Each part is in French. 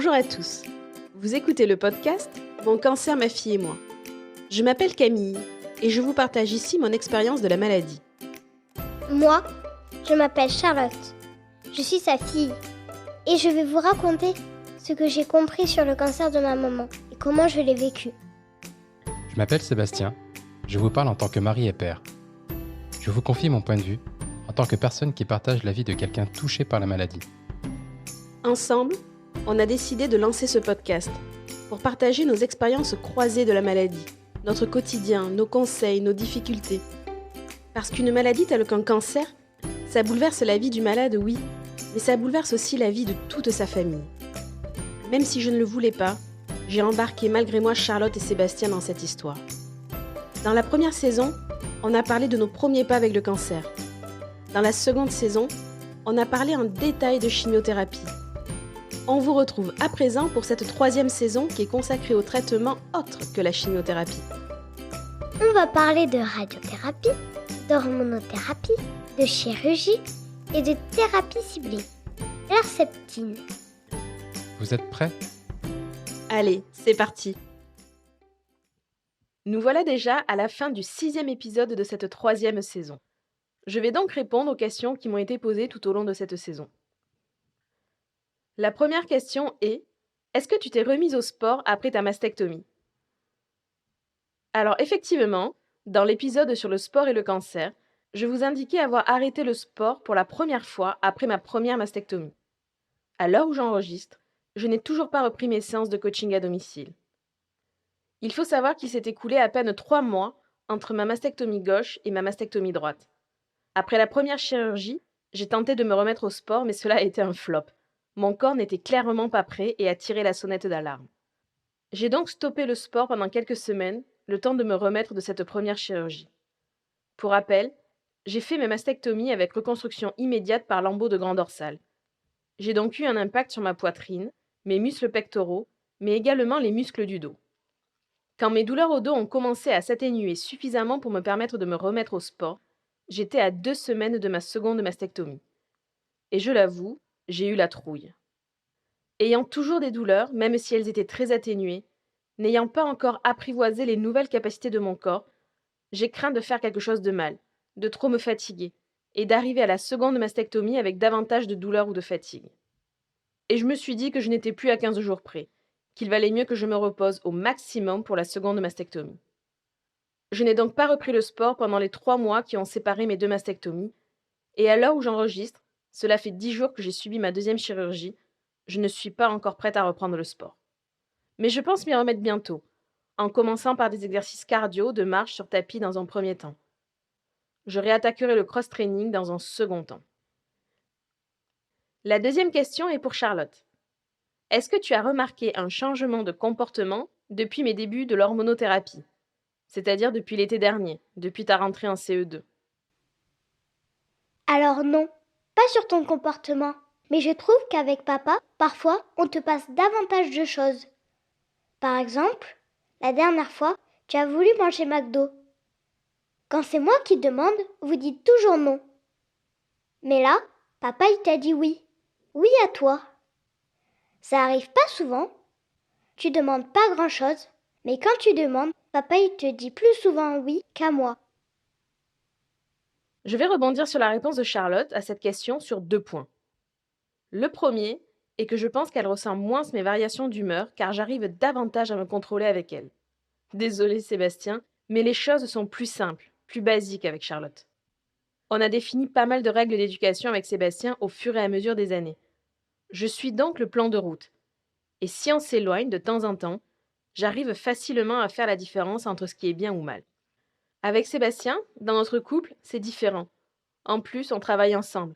Bonjour à tous. Vous écoutez le podcast Mon cancer, ma fille et moi. Je m'appelle Camille et je vous partage ici mon expérience de la maladie. Moi, je m'appelle Charlotte. Je suis sa fille et je vais vous raconter ce que j'ai compris sur le cancer de ma maman et comment je l'ai vécu. Je m'appelle Sébastien. Je vous parle en tant que mari et père. Je vous confie mon point de vue en tant que personne qui partage la vie de quelqu'un touché par la maladie. Ensemble, on a décidé de lancer ce podcast pour partager nos expériences croisées de la maladie, notre quotidien, nos conseils, nos difficultés. Parce qu'une maladie telle qu'un cancer, ça bouleverse la vie du malade, oui, mais ça bouleverse aussi la vie de toute sa famille. Même si je ne le voulais pas, j'ai embarqué malgré moi Charlotte et Sébastien dans cette histoire. Dans la première saison, on a parlé de nos premiers pas avec le cancer. Dans la seconde saison, on a parlé en détail de chimiothérapie. On vous retrouve à présent pour cette troisième saison qui est consacrée au traitement autre que la chimiothérapie. On va parler de radiothérapie, d'hormonothérapie, de chirurgie et de thérapie ciblée, l'herceptine. Vous êtes prêts ? Allez, c'est parti. Nous voilà déjà à la fin du 6e épisode de cette troisième saison. Je vais donc répondre aux questions qui m'ont été posées tout au long de cette saison. La première question est: est-ce que tu t'es remise au sport après ta mastectomie ? Alors effectivement, dans l'épisode sur le sport et le cancer, je vous indiquais avoir arrêté le sport pour la première fois après ma première mastectomie. À l'heure où j'enregistre, je n'ai toujours pas repris mes séances de coaching à domicile. Il faut savoir qu'il s'est écoulé à peine 3 mois entre ma mastectomie gauche et ma mastectomie droite. Après la première chirurgie, j'ai tenté de me remettre au sport, mais cela a été un flop. Mon corps n'était clairement pas prêt et a tiré la sonnette d'alarme. J'ai donc stoppé le sport pendant quelques semaines, le temps de me remettre de cette première chirurgie. Pour rappel, j'ai fait ma mastectomie avec reconstruction immédiate par lambeau de grand dorsal. J'ai donc eu un impact sur ma poitrine, mes muscles pectoraux, mais également les muscles du dos. Quand mes douleurs au dos ont commencé à s'atténuer suffisamment pour me permettre de me remettre au sport, j'étais à 2 semaines de ma seconde mastectomie. Et je l'avoue, j'ai eu la trouille. Ayant toujours des douleurs, même si elles étaient très atténuées, n'ayant pas encore apprivoisé les nouvelles capacités de mon corps, j'ai craint de faire quelque chose de mal, de trop me fatiguer, et d'arriver à la seconde mastectomie avec davantage de douleurs ou de fatigue. Et je me suis dit que je n'étais plus à 15 jours près, qu'il valait mieux que je me repose au maximum pour la seconde mastectomie. Je n'ai donc pas repris le sport pendant les 3 mois qui ont séparé mes 2 mastectomies, et à l'heure où j'enregistre, cela fait 10 jours que j'ai subi ma deuxième chirurgie, je ne suis pas encore prête à reprendre le sport. Mais je pense m'y remettre bientôt, en commençant par des exercices cardio de marche sur tapis dans un premier temps. Je réattaquerai le cross-training dans un second temps. La deuxième question est pour Charlotte. Est-ce que tu as remarqué un changement de comportement depuis mes débuts de l'hormonothérapie, c'est-à-dire depuis l'été dernier, depuis ta rentrée en CE2 ? Alors non, pas sur ton comportement, mais je trouve qu'avec papa, parfois, on te passe davantage de choses. Par exemple, la dernière fois, tu as voulu manger McDo. Quand c'est moi qui demande, vous dites toujours non. Mais là, papa il t'a dit oui. Oui à toi. Ça arrive pas souvent. Tu demandes pas grand-chose, mais quand tu demandes, papa il te dit plus souvent oui qu'à moi. Je vais rebondir sur la réponse de Charlotte à cette question sur 2 points. Le premier est que je pense qu'elle ressent moins mes variations d'humeur car j'arrive davantage à me contrôler avec elle. Désolé Sébastien, mais les choses sont plus simples, plus basiques avec Charlotte. On a défini pas mal de règles d'éducation avec Sébastien au fur et à mesure des années. Je suis donc le plan de route. Et si on s'éloigne de temps en temps, j'arrive facilement à faire la différence entre ce qui est bien ou mal. Avec Sébastien, dans notre couple, c'est différent. En plus, on travaille ensemble.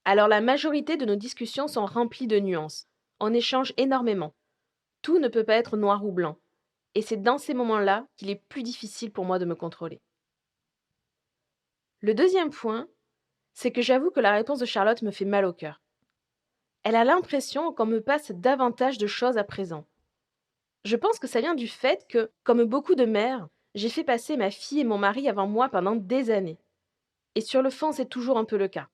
Alors la majorité de nos discussions sont remplies de nuances. On échange énormément. Tout ne peut pas être noir ou blanc. Et c'est dans ces moments-là qu'il est plus difficile pour moi de me contrôler. Le deuxième point, c'est que j'avoue que la réponse de Charlotte me fait mal au cœur. Elle a l'impression qu'on me passe davantage de choses à présent. Je pense que ça vient du fait que, comme beaucoup de mères, j'ai fait passer ma fille et mon mari avant moi pendant des années. Et sur le fond, c'est toujours un peu le cas.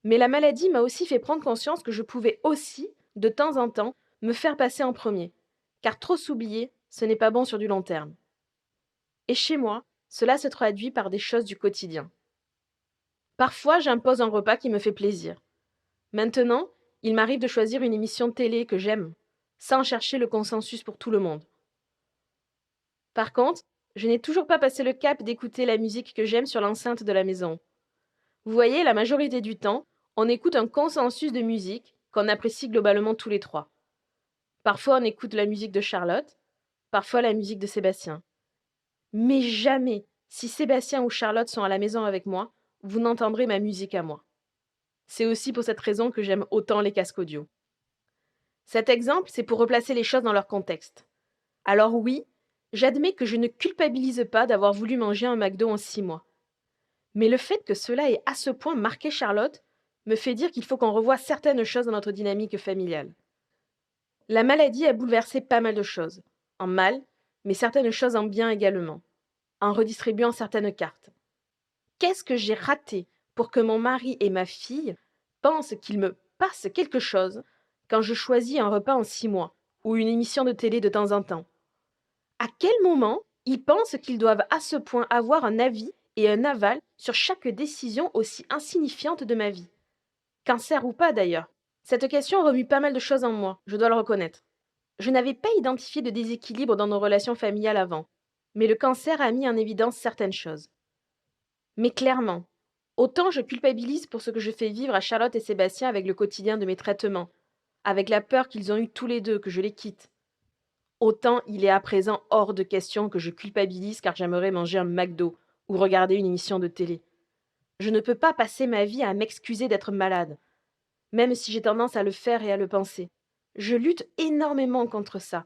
Mais la maladie m'a aussi fait prendre conscience que je pouvais aussi, de temps en temps, me faire passer en premier, car trop s'oublier, ce n'est pas bon sur du long terme. Et chez moi, cela se traduit par des choses du quotidien. Parfois, j'impose un repas qui me fait plaisir. Maintenant, il m'arrive de choisir une émission de télé que j'aime, sans chercher le consensus pour tout le monde. Par contre, je n'ai toujours pas passé le cap d'écouter la musique que j'aime sur l'enceinte de la maison. Vous voyez, la majorité du temps, on écoute un consensus de musique qu'on apprécie globalement tous les trois. Parfois, on écoute la musique de Charlotte, parfois la musique de Sébastien. Mais jamais, si Sébastien ou Charlotte sont à la maison avec moi, vous n'entendrez ma musique à moi. C'est aussi pour cette raison que j'aime autant les casques audio. Cet exemple, c'est pour replacer les choses dans leur contexte. Alors oui, j'admets que je ne culpabilise pas d'avoir voulu manger un McDo en 6 mois. Mais le fait que cela ait à ce point marqué Charlotte me fait dire qu'il faut qu'on revoie certaines choses dans notre dynamique familiale. La maladie a bouleversé pas mal de choses, en mal, mais certaines choses en bien également, en redistribuant certaines cartes. Qu'est-ce que j'ai raté pour que mon mari et ma fille pensent qu'il me passe quelque chose quand je choisis un repas en 6 mois ou une émission de télé de temps en temps? À quel moment ils pensent qu'ils doivent à ce point avoir un avis et un aval sur chaque décision aussi insignifiante de ma vie? Cancer ou pas d'ailleurs. Cette question remue pas mal de choses en moi, je dois le reconnaître. Je n'avais pas identifié de déséquilibre dans nos relations familiales avant, mais le cancer a mis en évidence certaines choses. Mais clairement, autant je culpabilise pour ce que je fais vivre à Charlotte et Sébastien avec le quotidien de mes traitements, avec la peur qu'ils ont eue tous les deux que je les quitte, autant il est à présent hors de question que je culpabilise car j'aimerais manger un McDo ou regarder une émission de télé. Je ne peux pas passer ma vie à m'excuser d'être malade, même si j'ai tendance à le faire et à le penser. Je lutte énormément contre ça.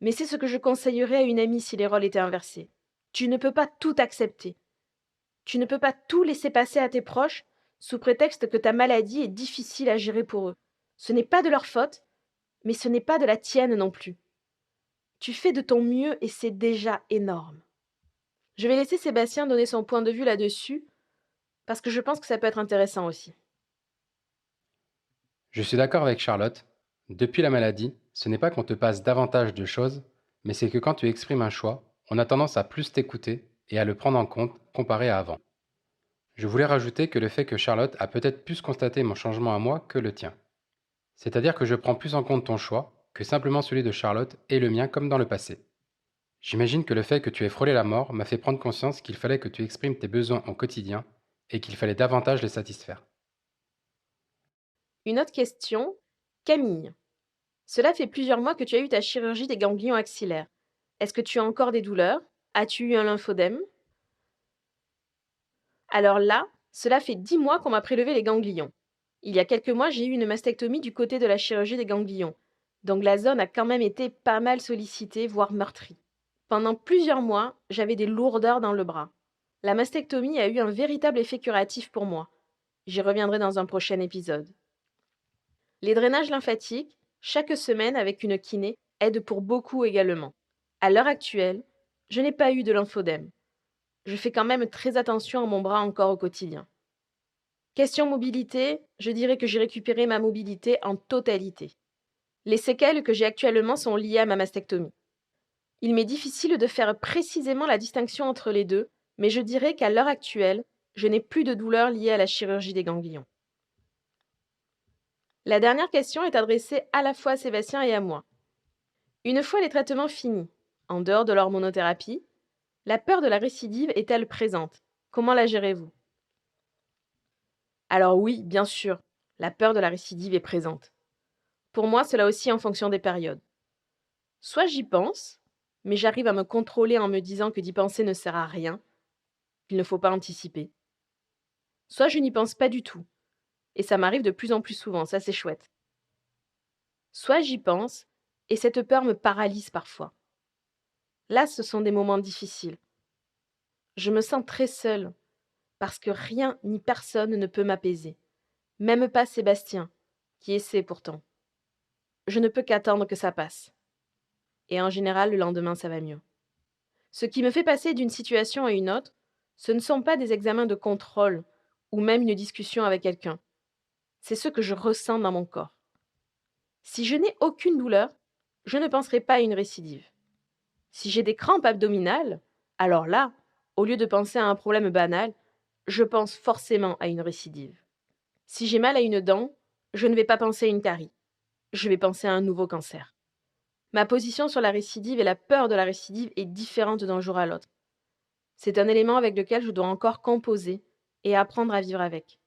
Mais c'est ce que je conseillerais à une amie si les rôles étaient inversés. Tu ne peux pas tout accepter. Tu ne peux pas tout laisser passer à tes proches sous prétexte que ta maladie est difficile à gérer pour eux. Ce n'est pas de leur faute, mais ce n'est pas de la tienne non plus. Tu fais de ton mieux et c'est déjà énorme. Je vais laisser Sébastien donner son point de vue là-dessus, parce que je pense que ça peut être intéressant aussi. Je suis d'accord avec Charlotte. Depuis la maladie, ce n'est pas qu'on te passe davantage de choses, mais c'est que quand tu exprimes un choix, on a tendance à plus t'écouter et à le prendre en compte comparé à avant. Je voulais rajouter que le fait que Charlotte a peut-être plus constaté mon changement à moi que le tien. C'est-à-dire que je prends plus en compte ton choix que simplement celui de Charlotte et le mien comme dans le passé. J'imagine que le fait que tu aies frôlé la mort m'a fait prendre conscience qu'il fallait que tu exprimes tes besoins au quotidien et qu'il fallait davantage les satisfaire. Une autre question. Camille. Cela fait plusieurs mois que tu as eu ta chirurgie des ganglions axillaires. Est-ce que tu as encore des douleurs? As-tu eu un lymphodème? Alors là, cela fait 10 mois qu'on m'a prélevé les ganglions. Il y a quelques mois, j'ai eu une mastectomie du côté de la chirurgie des ganglions. Donc la zone a quand même été pas mal sollicitée, voire meurtrie. Pendant plusieurs mois, j'avais des lourdeurs dans le bras. La mastectomie a eu un véritable effet curatif pour moi. J'y reviendrai dans un prochain épisode. Les drainages lymphatiques, chaque semaine avec une kiné, aident pour beaucoup également. À l'heure actuelle, je n'ai pas eu de lymphodème. Je fais quand même très attention à mon bras encore au quotidien. Question mobilité, je dirais que j'ai récupéré ma mobilité en totalité. Les séquelles que j'ai actuellement sont liées à ma mastectomie. Il m'est difficile de faire précisément la distinction entre les deux, mais je dirais qu'à l'heure actuelle, je n'ai plus de douleurs liées à la chirurgie des ganglions. La dernière question est adressée à la fois à Sébastien et à moi. Une fois les traitements finis, en dehors de l'hormonothérapie, la peur de la récidive est-elle présente? Comment la gérez-vous? Alors oui, bien sûr, la peur de la récidive est présente. Pour moi, cela aussi en fonction des périodes. Soit j'y pense, mais j'arrive à me contrôler en me disant que d'y penser ne sert à rien, qu'il ne faut pas anticiper. Soit je n'y pense pas du tout, et ça m'arrive de plus en plus souvent, ça c'est chouette. Soit j'y pense, et cette peur me paralyse parfois. Là, ce sont des moments difficiles. Je me sens très seule, parce que rien ni personne ne peut m'apaiser. Même pas Sébastien, qui essaie pourtant. Je ne peux qu'attendre que ça passe. Et en général, le lendemain, ça va mieux. Ce qui me fait passer d'une situation à une autre, ce ne sont pas des examens de contrôle ou même une discussion avec quelqu'un. C'est ce que je ressens dans mon corps. Si je n'ai aucune douleur, je ne penserai pas à une récidive. Si j'ai des crampes abdominales, alors là, au lieu de penser à un problème banal, je pense forcément à une récidive. Si j'ai mal à une dent, je ne vais pas penser à une carie. Je vais penser à un nouveau cancer. Ma position sur la récidive et la peur de la récidive est différente d'un jour à l'autre. C'est un élément avec lequel je dois encore composer et apprendre à vivre avec.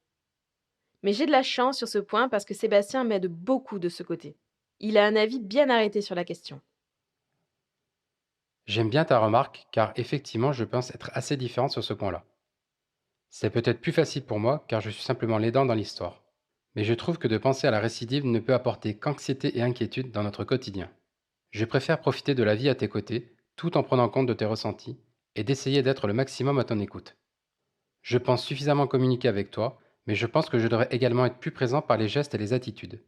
Mais j'ai de la chance sur ce point parce que Sébastien m'aide beaucoup de ce côté. Il a un avis bien arrêté sur la question. J'aime bien ta remarque car effectivement je pense être assez différent sur ce point-là. C'est peut-être plus facile pour moi car je suis simplement l'aidant dans l'histoire. Mais je trouve que de penser à la récidive ne peut apporter qu'anxiété et inquiétude dans notre quotidien. Je préfère profiter de la vie à tes côtés tout en prenant compte de tes ressentis et d'essayer d'être le maximum à ton écoute. Je pense suffisamment communiquer avec toi, mais je pense que je devrais également être plus présent par les gestes et les attitudes.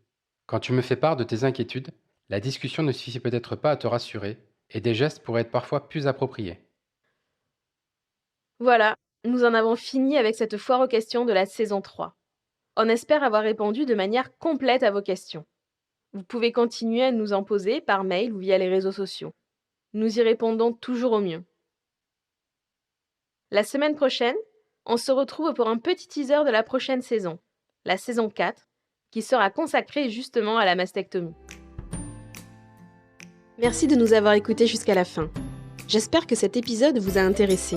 Quand tu me fais part de tes inquiétudes, la discussion ne suffit peut-être pas à te rassurer et des gestes pourraient être parfois plus appropriés. Voilà, nous en avons fini avec cette foire aux questions de la saison 3. On espère avoir répondu de manière complète à vos questions. Vous pouvez continuer à nous en poser par mail ou via les réseaux sociaux. Nous y répondons toujours au mieux. La semaine prochaine, on se retrouve pour un petit teaser de la prochaine saison, la saison 4, qui sera consacrée justement à la mastectomie. Merci de nous avoir écoutés jusqu'à la fin. J'espère que cet épisode vous a intéressé.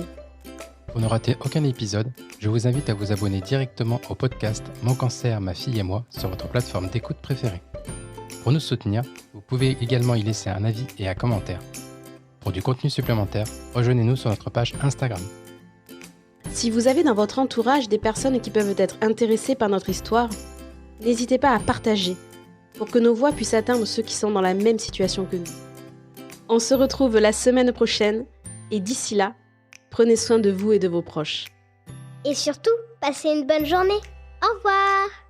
Pour ne rater aucun épisode, je vous invite à vous abonner directement au podcast Mon cancer, ma fille et moi sur votre plateforme d'écoute préférée. Pour nous soutenir, vous pouvez également y laisser un avis et un commentaire. Pour du contenu supplémentaire, rejoignez-nous sur notre page Instagram. Si vous avez dans votre entourage des personnes qui peuvent être intéressées par notre histoire, n'hésitez pas à partager pour que nos voix puissent atteindre ceux qui sont dans la même situation que nous. On se retrouve la semaine prochaine et d'ici là, prenez soin de vous et de vos proches. Et surtout, passez une bonne journée. Au revoir!